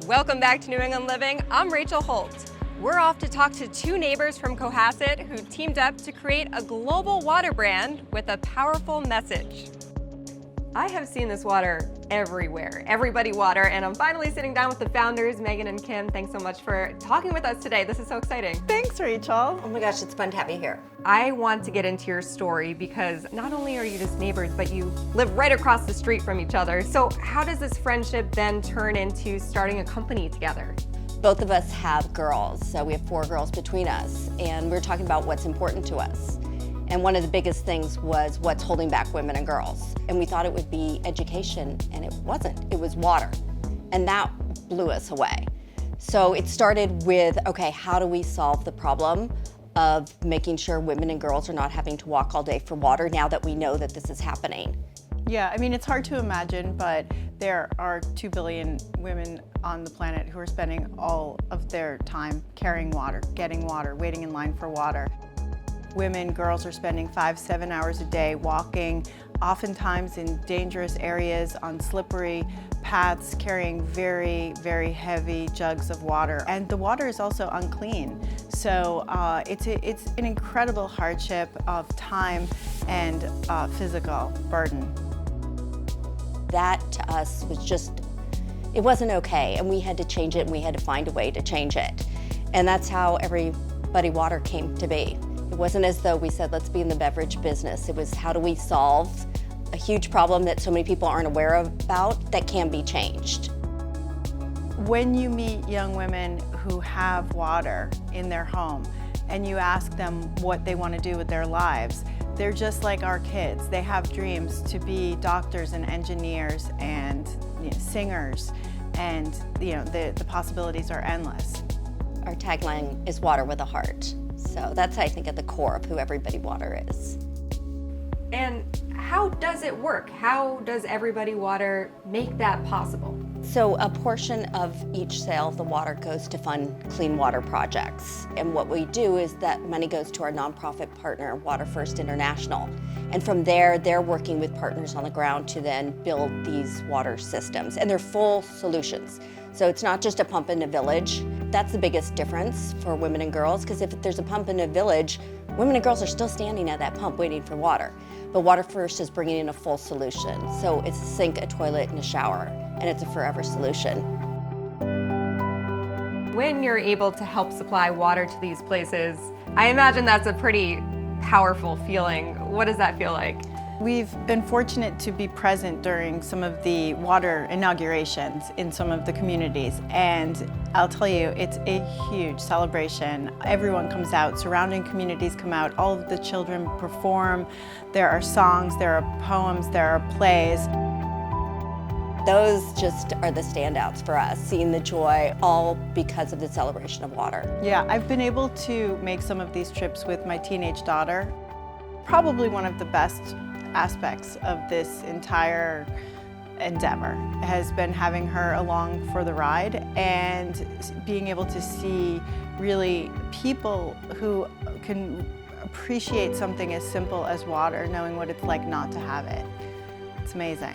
Welcome back to New England Living. I'm Rachel Holt. We're off to talk to two neighbors from Cohasset who teamed up to create a global water brand with a powerful message. I have seen this water everywhere, Everybody Water, and I'm finally sitting down with the founders, Megan and Kim. Thanks so much for talking with us today. This is so exciting. Thanks, Rachel. Oh my gosh, it's fun to have you here. I want to get into your story because not only are you just neighbors, but you live right across the street from each other. So how does this friendship then turn into starting a company together? Both of us have girls, so we have 4 girls between us, and we're talking about what's important to us. And one of the biggest things was what's holding back women and girls. And we thought it would be education, and it wasn't. It was water. And that blew us away. So it started with, okay, how do we solve the problem of making sure women and girls are not having to walk all day for water now that we know that this is happening? Yeah, I mean, it's hard to imagine, but there are 2 billion women on the planet who are spending all of their time carrying water, getting water, waiting in line for water. Women, girls are spending 5-7 hours a day walking, oftentimes in dangerous areas on slippery paths, carrying very, very heavy jugs of water. And the water is also unclean. So it's an incredible hardship of time and physical burden. That to us was just, it wasn't okay, and we had to change it, and we had to find a way to change it. And that's how Everybody Water came to be. It wasn't as though we said, let's be in the beverage business. It was, how do we solve a huge problem that so many people aren't aware about that can be changed? When you meet young women who have water in their home and you ask them what they want to do with their lives, they're just like our kids. They have dreams to be doctors and engineers and singers, and the possibilities are endless. Our tagline is water with a heart. So that's, I think, at the core of who Everybody Water is. And how does it work? How does Everybody Water make that possible? So a portion of each sale of the water goes to fund clean water projects. And what we do is that money goes to our nonprofit partner, Water First International. And from there, they're working with partners on the ground to then build these water systems. And they're full solutions. So it's not just a pump in a village. That's the biggest difference for women and girls, because if there's a pump in a village, women and girls are still standing at that pump waiting for water. But Water First is bringing in a full solution. So it's a sink, a toilet, and a shower, and it's a forever solution. When you're able to help supply water to these places, I imagine that's a pretty powerful feeling. What does that feel like? We've been fortunate to be present during some of the water inaugurations in some of the communities, and I'll tell you, it's a huge celebration. Everyone comes out, surrounding communities come out, all of the children perform. There are songs, there are poems, there are plays. Those just are the standouts for us, seeing the joy, all because of the celebration of water. Yeah, I've been able to make some of these trips with my teenage daughter. Probably one of the best aspects of this entire endeavor has been having her along for the ride and being able to see really people who can appreciate something as simple as water, knowing what it's like not to have it. It's amazing.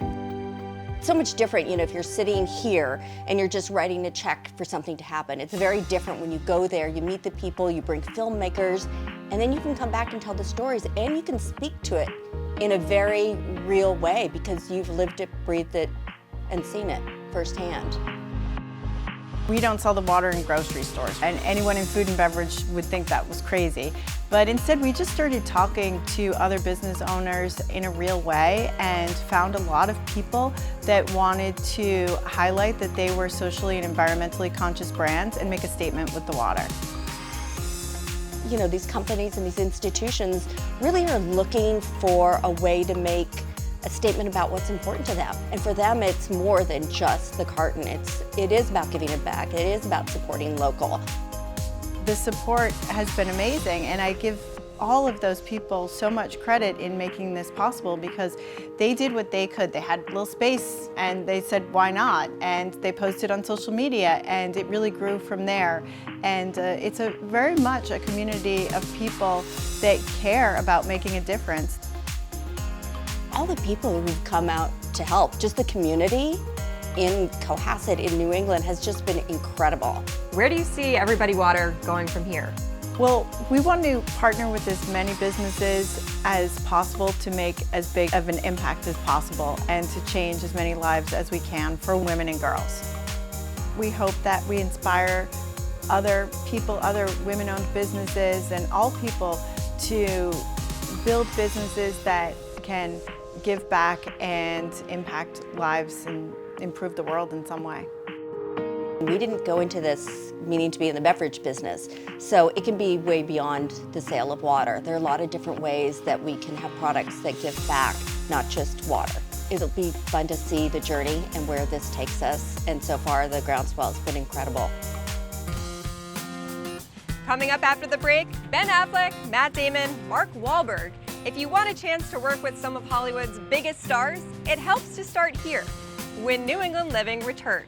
So much different, if you're sitting here and you're just writing a check for something to happen. It's very different when you go there, you meet the people, you bring filmmakers, and then you can come back and tell the stories, and you can speak to it in a very real way because you've lived it, breathed it, and seen it firsthand. We don't sell the water in grocery stores, and anyone in food and beverage would think that was crazy. But instead, we just started talking to other business owners in a real way and found a lot of people that wanted to highlight that they were socially and environmentally conscious brands and make a statement with the water. These companies and these institutions really are looking for a way to make a statement about what's important to them. And for them, it's more than just the carton. It is about giving it back. It is about supporting local. The support has been amazing, and I give all of those people so much credit in making this possible because they did what they could. They had a little space and they said, why not? And they posted on social media and it really grew from there. And it's very much a community of people that care about making a difference. All the people who've come out to help, just the community, in Cohasset in New England has just been incredible. Where do you see Everybody Water going from here? Well, we want to partner with as many businesses as possible to make as big of an impact as possible and to change as many lives as we can for women and girls. We hope that we inspire other people, other women-owned businesses, and all people to build businesses that can give back and impact lives and improve the world in some way. We didn't go into this meaning to be in the beverage business, so it can be way beyond the sale of water. There are a lot of different ways that we can have products that give back, not just water. It'll be fun to see the journey and where this takes us, and so far the groundswell has been incredible. Coming up after the break, Ben Affleck, Matt Damon, Mark Wahlberg. If you want a chance to work with some of Hollywood's biggest stars, it helps to start here when New England Living returns.